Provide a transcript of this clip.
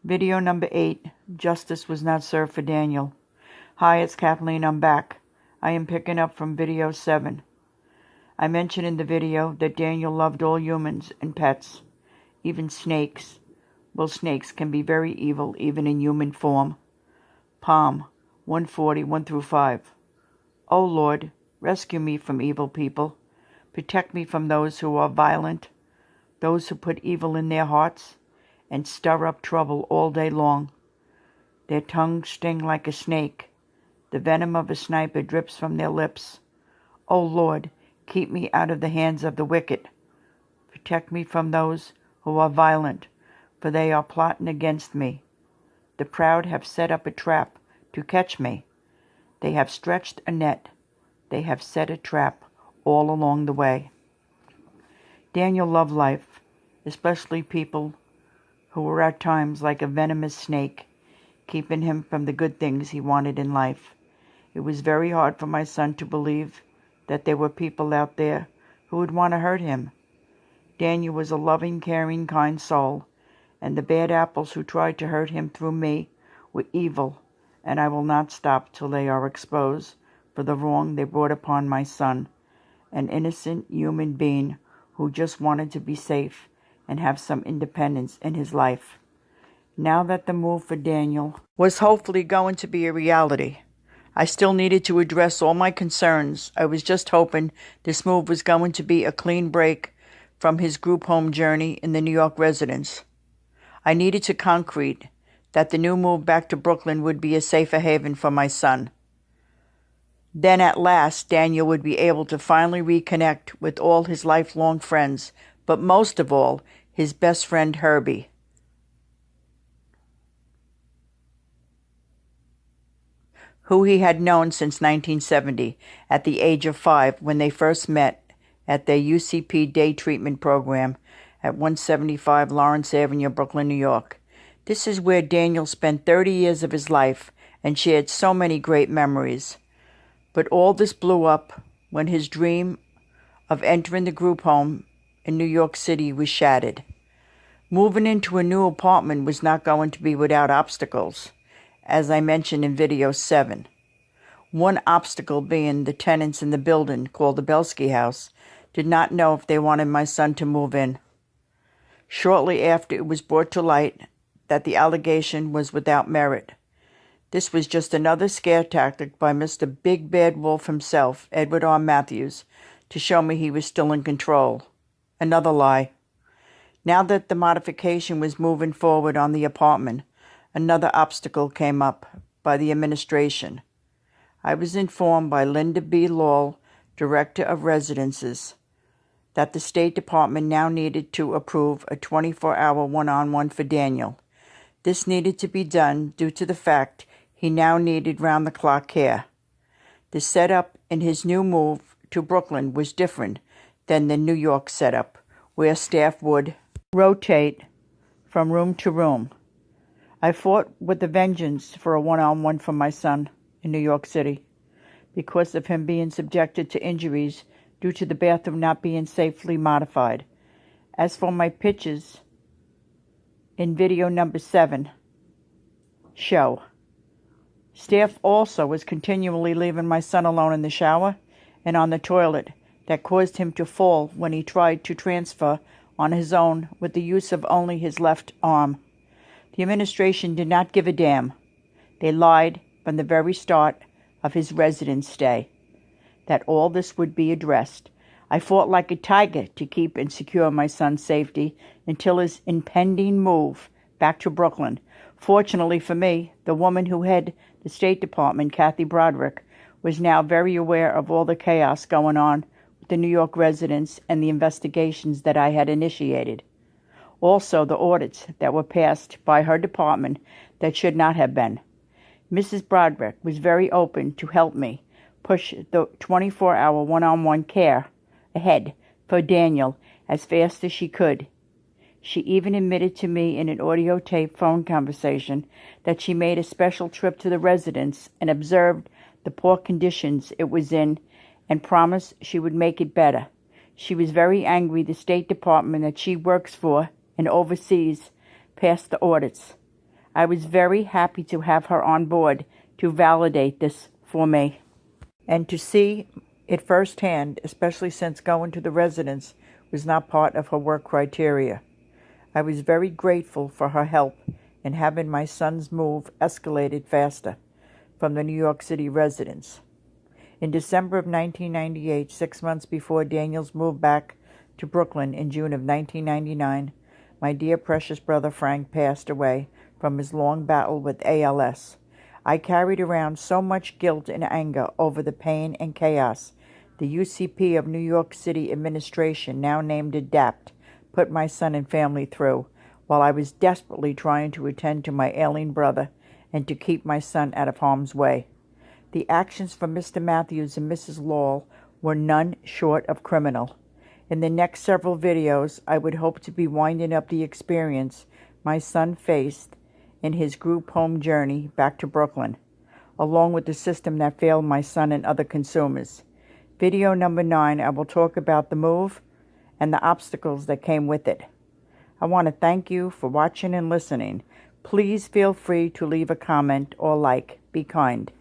Video number 8, Justice was not served for Daniel. Hi, it's Kathleen, I'm back. I am picking up from video 7. I mentioned in the video that Daniel loved all humans and pets, even snakes. Well, snakes can be very evil even in human form. Psalm 140, 1-5. O Lord, rescue me from evil people. Protect me from those who are violent, those who put evil in their hearts and stir up trouble all day long. Their tongues sting like a snake. The venom of a sniper drips from their lips. O Lord, keep me out of the hands of the wicked. Protect me from those who are violent, for they are plotting against me. The proud have set up a trap to catch me. They have stretched a net. They have set a trap all along the way. Daniel loved life, especially people who were at times like a venomous snake, keeping him from the good things he wanted in life. It was very hard for my son to believe that there were people out there who would want to hurt him. Daniel was a loving, caring, kind soul, and the bad apples who tried to hurt him through me were evil, and I will not stop till they are exposed for the wrong they brought upon my son, an innocent human being who just wanted to be safe and have some independence in his life. Now that the move for Daniel was hopefully going to be a reality, I still needed to address all my concerns. I was just hoping this move was going to be a clean break from his group home journey in the New York residence. I needed to concrete that the new move back to Brooklyn would be a safer haven for my son. Then at last, Daniel would be able to finally reconnect with all his lifelong friends, but most of all, his best friend Herbie. Who he had known since 1970, at the age of 5, when they first met at their UCP day treatment program at 175 Lawrence Avenue, Brooklyn, New York. This is where Daniel spent 30 years of his life and shared so many great memories. But all this blew up when his dream of entering the group home in New York City was shattered. Moving into a new apartment was not going to be without obstacles, as I mentioned in video 7. One obstacle being the tenants in the building called the Belsky House did not know if they wanted my son to move in. Shortly after, it was brought to light that the allegation was without merit. This was just another scare tactic by Mr. Big Bad Wolf himself, Edward R. Matthews, to show me he was still in control. Another lie. Now that the modification was moving forward on the apartment, another obstacle came up by the administration. I was informed by Linda B. Lowell, Director of Residences, that the State Department now needed to approve a 24-hour one-on-one for Daniel. This needed to be done due to the fact he now needed round-the-clock care. The setup in his new move to Brooklyn was different than the New York setup, where staff would rotate from room to room. I fought with a vengeance for a one-on-one for my son in New York City because of him being subjected to injuries due to the bathroom not being safely modified. As for my pictures in video number 7 show, staff also was continually leaving my son alone in the shower and on the toilet. That caused him to fall when he tried to transfer on his own with the use of only his left arm. The administration did not give a damn. They lied from the very start of his residence stay that all this would be addressed. I fought like a tiger to keep and secure my son's safety until his impending move back to Brooklyn. Fortunately for me, the woman who headed the State Department, Kathy Broderick, was now very aware of all the chaos going on with the New York residents and the investigations that I had initiated. Also, the audits that were passed by her department that should not have been. Mrs. Broderick was very open to help me push the 24-hour one-on-one care ahead for Daniel as fast as she could. She even admitted to me in an audio tape phone conversation that she made a special trip to the residence and observed the poor conditions it was in and promised she would make it better. She was very angry the State Department that she works for and oversees passed the audits. I was very happy to have her on board to validate this for me and to see it firsthand, especially since going to the residence was not part of her work criteria. I was very grateful for her help in having my son's move escalated faster from the New York City residence. In December of 1998, 6 months before Daniel's move back to Brooklyn in June of 1999, my dear precious brother Frank passed away from his long battle with ALS. I carried around so much guilt and anger over the pain and chaos the UCP of New York City administration, now named ADAPT, put my son and family through, while I was desperately trying to attend to my ailing brother and to keep my son out of harm's way. The actions from Mr. Matthews and Mrs. Lowell were none short of criminal. In the next several videos, I would hope to be winding up the experience my son faced in his group home journey back to Brooklyn, along with the system that failed my son and other consumers. Video number 9, I will talk about the move and the obstacles that came with it. I want to thank you for watching and listening. Please feel free to leave a comment or like. Be kind.